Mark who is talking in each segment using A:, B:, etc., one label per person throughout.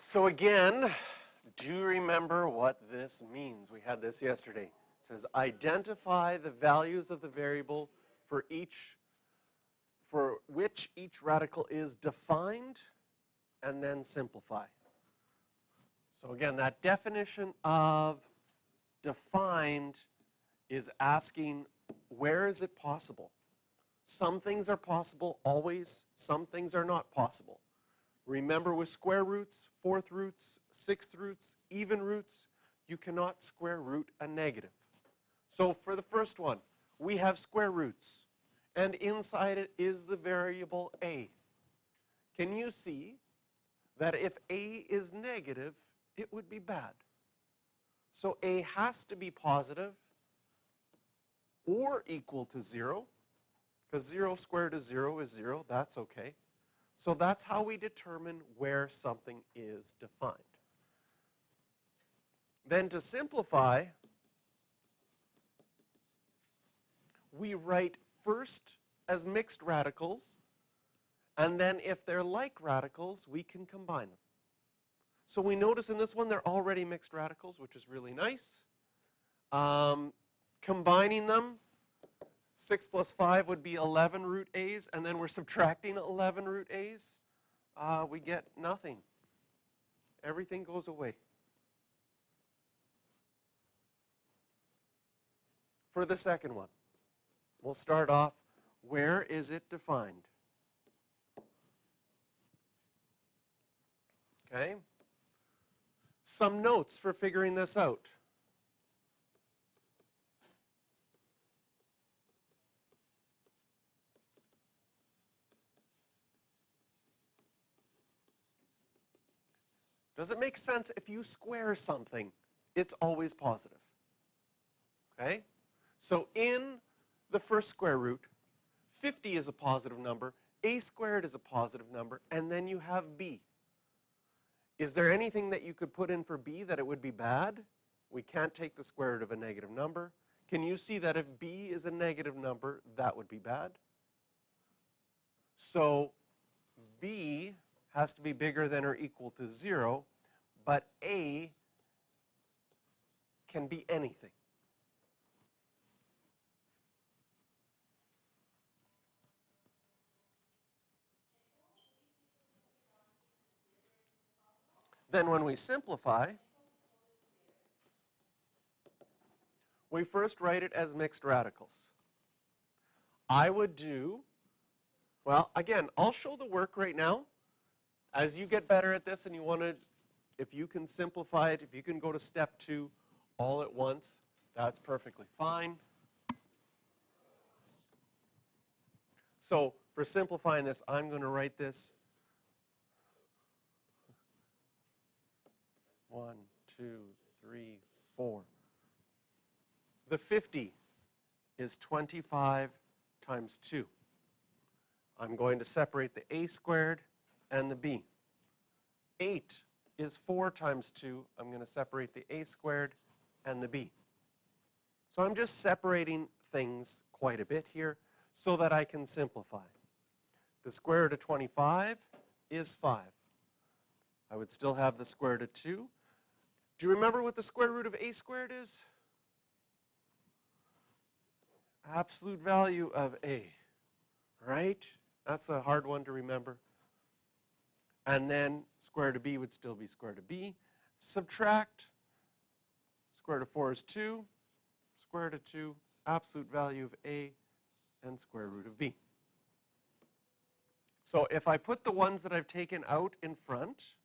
A: So again, do you remember what this means? We had this yesterday. It says identify the values of the variable for which each radical is defined, and then simplify. So again, that definition of defined is asking where is it possible? Some things are possible always, some things are not possible. Remember with square roots, fourth roots, sixth roots, even roots, you cannot square root a negative. So for the first one, we have square roots, and inside it is the variable a. Can you see that if a is negative, it would be bad? So a has to be positive or equal to 0, because 0 squared is 0 is 0. That's okay. So that's how we determine where something is defined. Then to simplify, we write first as mixed radicals, and then if they're like radicals, we can combine them. So we notice in this one they're already mixed radicals, which is really nice. Combining them, 6 plus 5 would be 11 root a's, and then we're subtracting 11 root a's. We get nothing. Everything goes away. For the second one, we'll start off, where is it defined? Okay. Some notes for figuring this out. Does it make sense if you square something, it's always positive? Okay? So in the first square root, 50 is a positive number, a squared is a positive number, and then you have b. Is there anything that you could put in for b that it would be bad? We can't take the square root of a negative number. Can you see that if b is a negative number, that would be bad? So b has to be bigger than or equal to 0, but a can be anything. Then when we simplify, we first write it as mixed radicals. I would do, well, again, I'll show the work right now. As you get better at this and you want to, if you can simplify it, if you can go to step 2 all at once, that's perfectly fine. So for simplifying this, I'm going to write this 1, 2, 3, 4. The 50 is 25 times 2. I'm going to separate the a squared and the b. 8 is 4 times 2. I'm going to separate the a squared and the b. So I'm just separating things quite a bit here so that I can simplify. The square root of 25 is 5. I would still have the square root of 2. Do you remember what the square root of a squared is? Absolute value of a, right? That's a hard one to remember. And then square root of b would still be square root of b. Subtract, square root of 4 is 2, square root of 2, absolute value of a, and square root of b. So if I put the ones that I've taken out in front,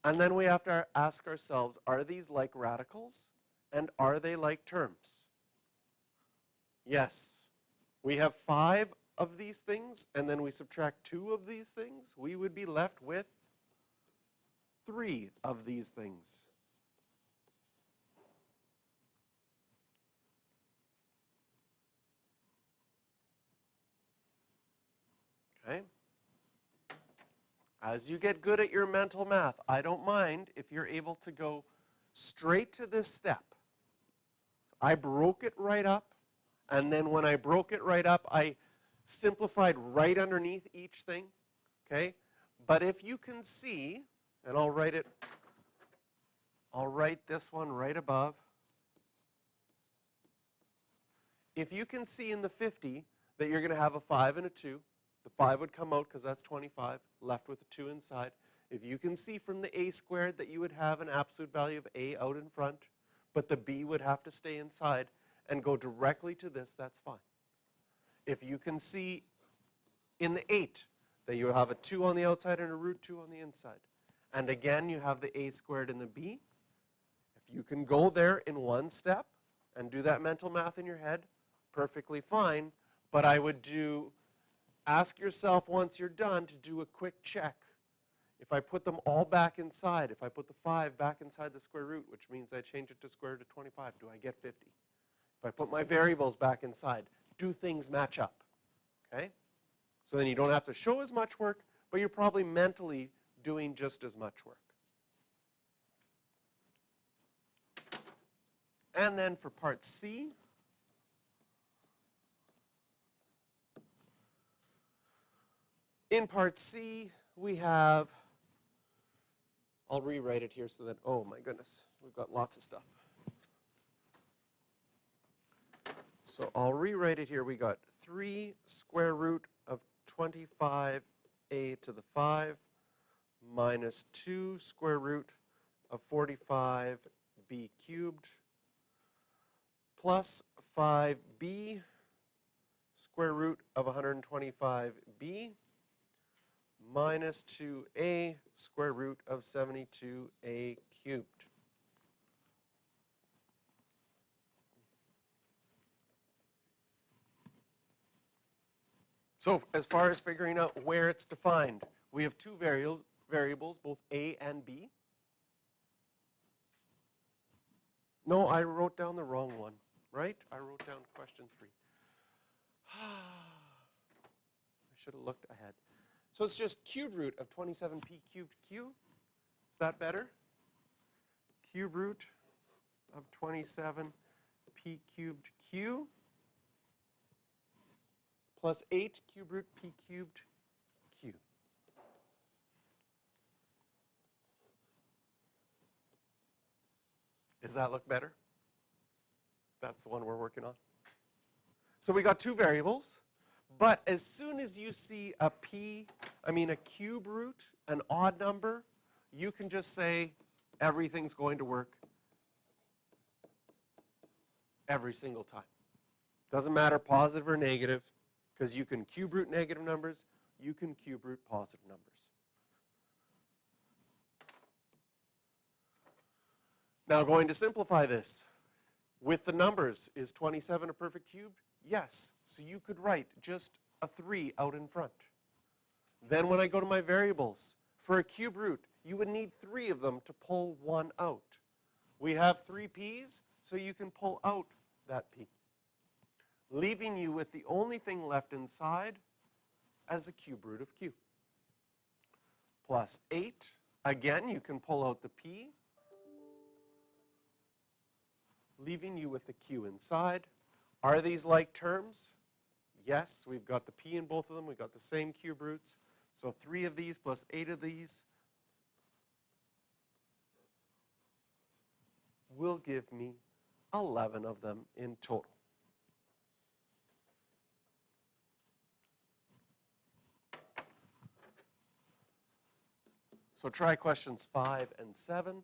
A: and then we have to ask ourselves, are these like radicals? And are they like terms? Yes. We have 5 of these things, and then we subtract 2 of these things. We would be left with 3 of these things. Okay? As you get good at your mental math, I don't mind if you're able to go straight to this step. I broke it right up, and then when I broke it right up, I simplified right underneath each thing, okay? But if you can see, and I'll write this one right above. If you can see in the 50 that you're going to have a 5 and a 2, the 5 would come out because that's 25, left with a 2 inside. If you can see from the a squared that you would have an absolute value of a out in front, but the b would have to stay inside and go directly to this, that's fine. If you can see in the 8 that you have a 2 on the outside and a root 2 on the inside, and again you have the a squared and the b, if you can go there in one step and do that mental math in your head, perfectly fine, but I would ask yourself once you're done to do a quick check. If I put them all back inside, if I put the 5 back inside the square root, which means I change it to square root of 25, do I get 50? If I put my variables back inside, do things match up? Okay? So then you don't have to show as much work, but you're probably mentally doing just as much work. And then for part C, in part C, we have, I'll rewrite it here so that, oh my goodness, we've got lots of stuff. So I'll rewrite it here. We got 3 square root of 25a to the 5 minus 2 square root of 45b cubed plus 5b square root of 125b minus 2a square root of 72a cubed. So as far as figuring out where it's defined, we have 2 variables, both a and b. No, I wrote down the wrong one, right? I wrote down question 3. I should have looked ahead. So it's just cube root of 27p cubed q. Is that better? Cube root of 27p cubed q plus 8 cube root p cubed q. Does that look better? That's the one we're working on. So we got 2 variables, but as soon as you see a cube root, an odd number, you can just say everything's going to work every single time. Doesn't matter positive or negative, because you can cube root negative numbers, you can cube root positive numbers. Now going to simplify this. With the numbers, is 27 a perfect cube? Yes. So you could write just a 3 out in front. Then when I go to my variables, for a cube root, you would need 3 of them to pull 1 out. We have 3 p's, so you can pull out that p, leaving you with the only thing left inside as the cube root of q. Plus 8, again, you can pull out the p, leaving you with the q inside. Are these like terms? Yes, we've got the p in both of them. We've got the same cube roots. So 3 of these plus 8 of these will give me 11 of them in total. So try questions 5 and 7.